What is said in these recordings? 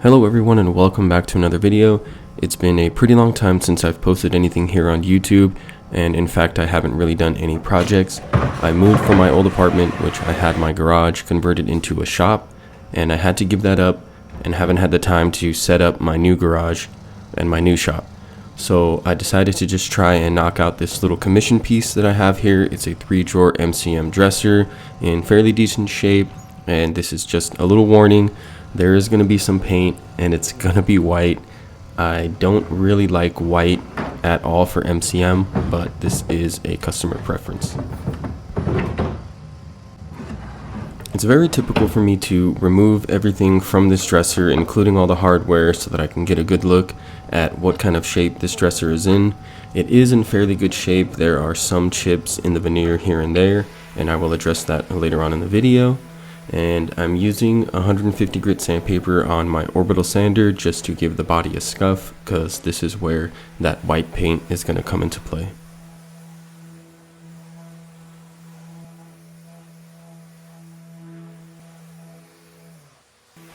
Hello everyone and welcome back to another video. It's been a pretty long time since I've posted anything here on YouTube, and in fact I haven't really done any projects. I moved from my old apartment, which I had my garage converted into a shop, and I had to give that up and haven't had the time to set up my new garage and my new shop. So I decided to just try and knock out this little commission piece that I have here. It's a 3-drawer MCM dresser in fairly decent shape, and this is just a little warning. There is going to be some paint and it's going to be white. I don't really like white at all for MCM, but this is a customer preference. It's very typical for me to remove everything from this dresser, including all the hardware, so that I can get a good look at what kind of shape this dresser is in. It is in fairly good shape. There are some chips in the veneer here and there, and I will address that later on in the video. And I'm using 150 grit sandpaper on my orbital sander just to give the body a scuff, because this is where that white paint is going to come into play.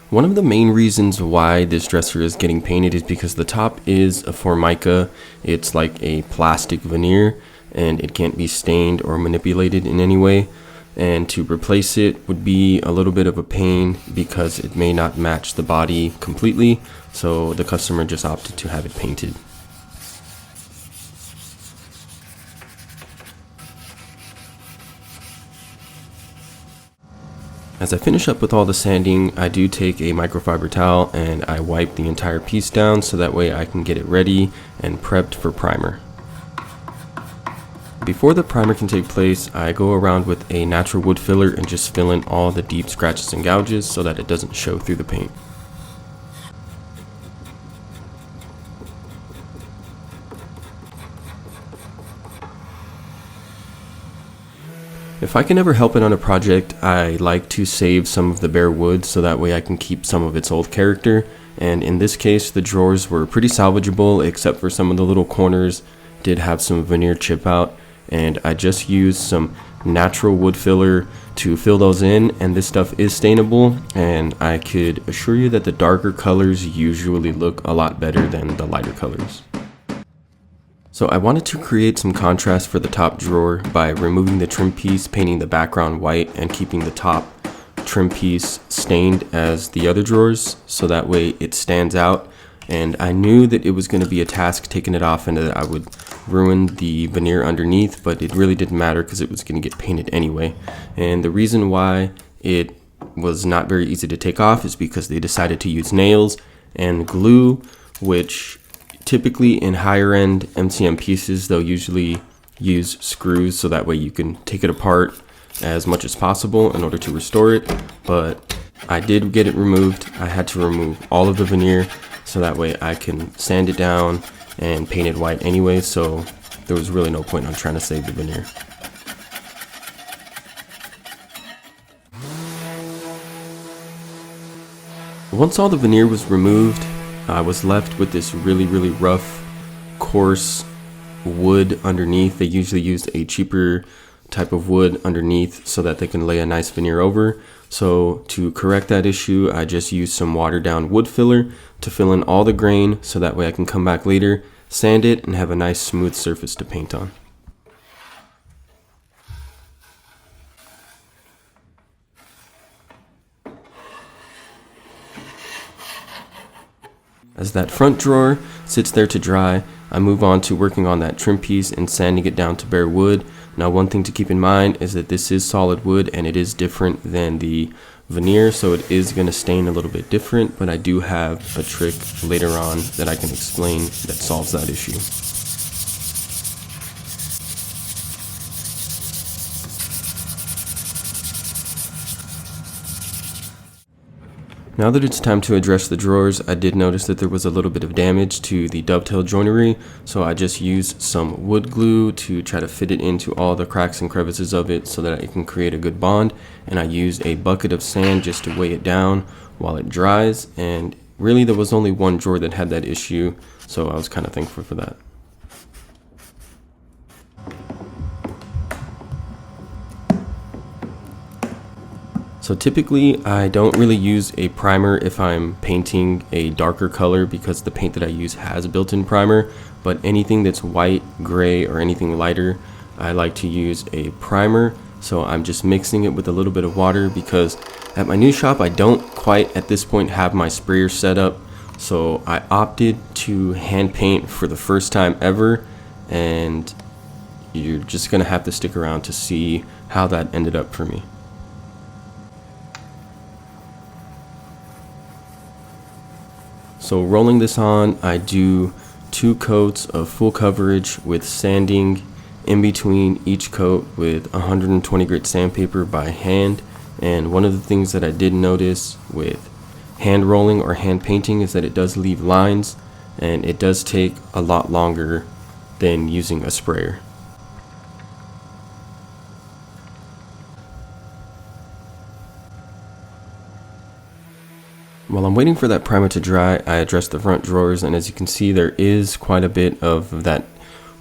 One of the main reasons why this dresser is getting painted is because the top is a Formica. It's like a plastic veneer and it can't be stained or manipulated in any way. And to replace it would be a little bit of a pain because it may not match the body completely, so the customer just opted to have it painted. As I finish up with all the sanding, I do take a microfiber towel and I wipe the entire piece down so that way I can get it ready and prepped for primer. Before the primer can take place, I go around with a natural wood filler and just fill in all the deep scratches and gouges so that it doesn't show through the paint. If I can ever help it on a project, I like to save some of the bare wood so that way I can keep some of its old character. And in this case, the drawers were pretty salvageable, except for some of the little corners did have some veneer chip out. And I just used some natural wood filler to fill those in, and this stuff is stainable, and I could assure you that the darker colors usually look a lot better than the lighter colors. So I wanted to create some contrast for the top drawer by removing the trim piece, painting the background white, and keeping the top trim piece stained as the other drawers, so that way it stands out. And I knew that it was going to be a task taking it off and that I would ruin the veneer underneath, but it really didn't matter because it was going to get painted anyway. And the reason why it was not very easy to take off is because they decided to use nails and glue, which typically in higher end MCM pieces, they'll usually use screws so that way you can take it apart as much as possible in order to restore it. But I did get it removed. I had to remove all of the veneer so that way I can sand it down and paint it white anyway, so there was really no point on trying to save the veneer. Once all the veneer was removed, I was left with this really rough, coarse wood underneath. They usually use a cheaper type of wood underneath so that they can lay a nice veneer over. So to correct that issue, I just used some watered down wood filler to fill in all the grain so that way I can come back later, sand it, and have a nice smooth surface to paint on. As that front drawer sits there to dry, I move on to working on that trim piece and sanding it down to bare wood. Now, one thing to keep in mind is that this is solid wood and it is different than the veneer, so it is going to stain a little bit different, but I do have a trick later on that I can explain that solves that issue. Now that it's time to address the drawers, I did notice that there was a little bit of damage to the dovetail joinery, so I just used some wood glue to try to fit it into all the cracks and crevices of it so that it can create a good bond, and I used a bucket of sand just to weigh it down while it dries, and really there was only one drawer that had that issue, so I was kind of thankful for that. So typically I don't really use a primer if I'm painting a darker color because the paint that I use has a built-in primer, but anything that's white, gray, or anything lighter, I like to use a primer. So I'm just mixing it with a little bit of water because at my new shop I don't quite at this point have my sprayer set up, so I opted to hand paint for the first time ever, and you're just gonna have to stick around to see how that ended up for me. So rolling this on, I do 2 coats of full coverage with sanding in between each coat with 120 grit sandpaper by hand. And one of the things that I did notice with hand rolling or hand painting is that it does leave lines, and it does take a lot longer than using a sprayer. While I'm waiting for that primer to dry, I address the front drawers, and as you can see, there is quite a bit of that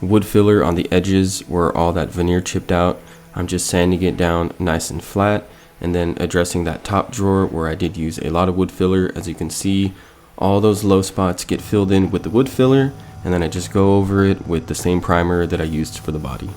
wood filler on the edges where all that veneer chipped out. I'm just sanding it down nice and flat, and then addressing that top drawer where I did use a lot of wood filler. As you can see, all those low spots get filled in with the wood filler, and then I just go over it with the same primer that I used for the body.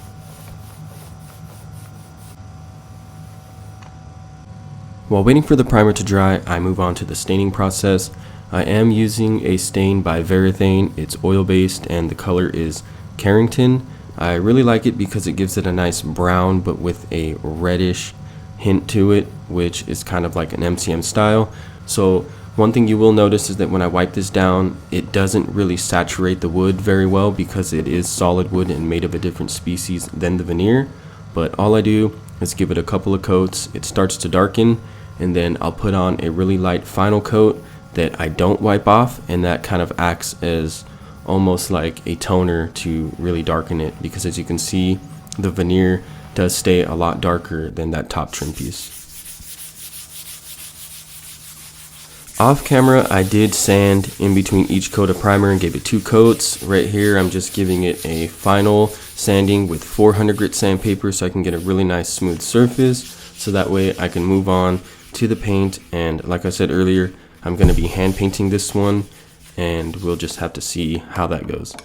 While waiting for the primer to dry, I move on to the staining process. I am using a stain by VERATHANE. It's oil-based and the color is Carrington. I really like it because it gives it a nice brown but with a reddish hint to it, which is kind of like an MCM style. So one thing you will notice is that when I wipe this down, it doesn't really saturate the wood very well because it is solid wood and made of a different species than the veneer. But all I do is give it a couple of coats. It starts to darken, and then I'll put on a really light final coat that I don't wipe off, and that kind of acts as almost like a toner to really darken it, because as you can see, the veneer does stay a lot darker than that top trim piece. Off camera, I did sand in between each coat of primer and gave it 2 coats. Right here, I'm just giving it a final sanding with 400 grit sandpaper so I can get a really nice smooth surface, so that way I can move on to the paint. And like I said earlier, I'm going to be hand painting this one, and we'll just have to see how that goes.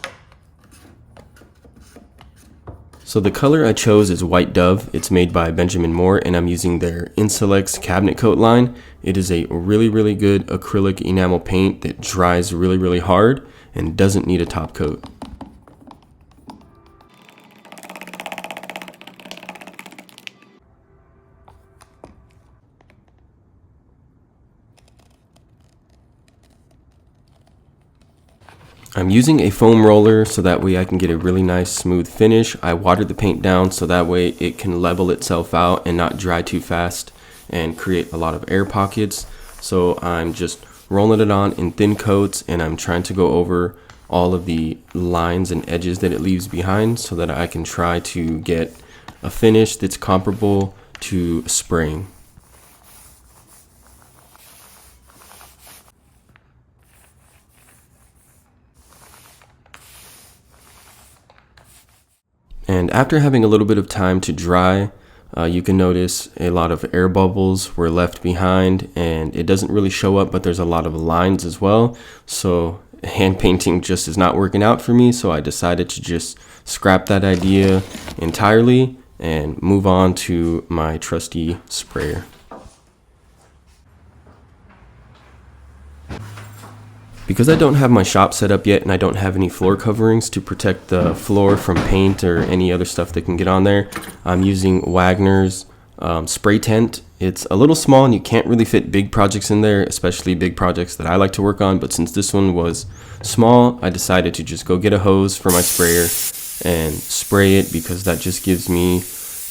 So the color I chose is White Dove. It's made by Benjamin Moore, and I'm using their Insulex cabinet coat line. It is a really good acrylic enamel paint that dries really hard and doesn't need a top coat. I'm using a foam roller so that way I can get a really nice smooth finish. I watered the paint down so that way it can level itself out and not dry too fast and create a lot of air pockets. So I'm just rolling it on in thin coats, and I'm trying to go over all of the lines and edges that it leaves behind so that I can try to get a finish that's comparable to spraying. And after having a little bit of time to dry, you can notice a lot of air bubbles were left behind, and it doesn't really show up, but there's a lot of lines as well. So hand painting just is not working out for me, so I decided to just scrap that idea entirely and move on to my trusty sprayer. Because I don't have my shop set up yet and I don't have any floor coverings to protect the floor from paint or any other stuff that can get on there, I'm using Wagner's spray tent. It's a little small and you can't really fit big projects in there, especially big projects that I like to work on, but since this one was small, I decided to just go get a hose for my sprayer and spray it, because that just gives me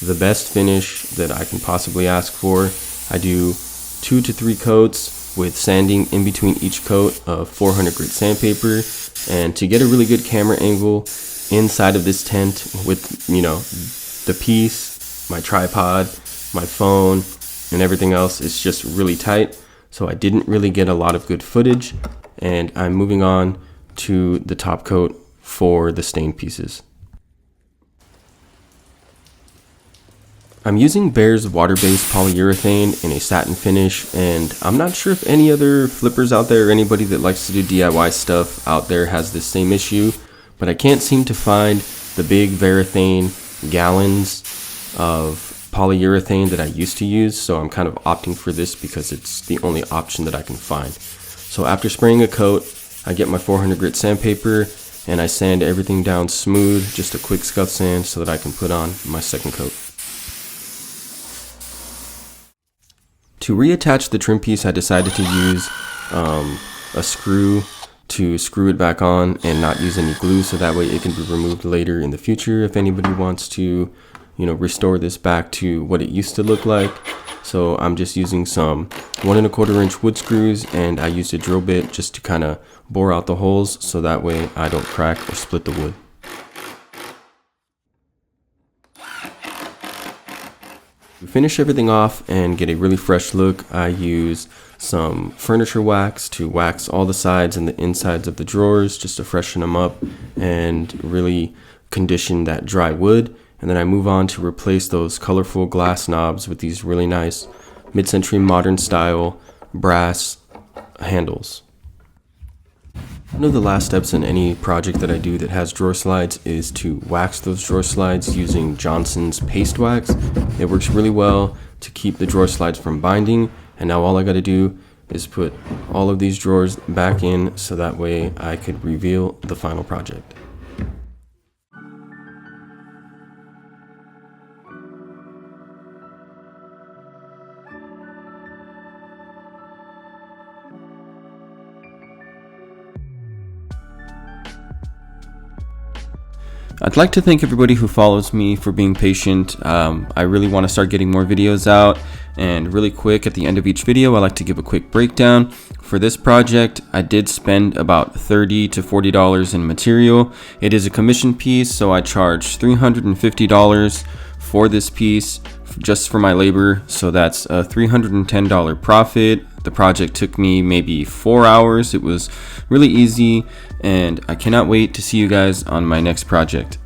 the best finish that I can possibly ask for. I do 2 to 3 coats with sanding in between each coat of 400 grit sandpaper, and to get a really good camera angle inside of this tent with, you know, the piece, my tripod, my phone, and everything else is just really tight, so I didn't really get a lot of good footage, and I'm moving on to the top coat for the stain pieces. I'm using Bear's water-based polyurethane in a satin finish, and I'm not sure if any other flippers out there or anybody that likes to do DIY stuff out there has this same issue, but I can't seem to find the big VERATHANE gallons of polyurethane that I used to use, so I'm kind of opting for this because it's the only option that I can find. So after spraying a coat, I get my 400 grit sandpaper and I sand everything down smooth, just a quick scuff sand so that I can put on my second coat. To reattach the trim piece, I decided to use a screw to screw it back on and not use any glue, so that way it can be removed later in the future if anybody wants to, restore this back to what it used to look like. So I'm just using some 1 1/4 inch wood screws, and I used a drill bit just to kind of bore out the holes so that way I don't crack or split the wood. To finish everything off and get a really fresh look, I use some furniture wax to wax all the sides and the insides of the drawers just to freshen them up and really condition that dry wood. And then I move on to replace those colorful glass knobs with these really nice mid-century modern style brass handles. One of the last steps in any project that I do that has drawer slides is to wax those drawer slides using Johnson's paste wax. It works really well to keep the drawer slides from binding, and now all I got to do is put all of these drawers back in so that way I could reveal the final project. I'd like to thank everybody who follows me for being patient. I really want to start getting more videos out, and really quick at the end of each video I like to give a quick breakdown. For this project I did spend about $30 to $40 in material. It is a commission piece, so I charged $350 for this piece just for my labor, so that's a $310 profit. The project took me maybe 4 hours. It was really easy, and I cannot wait to see you guys on my next project.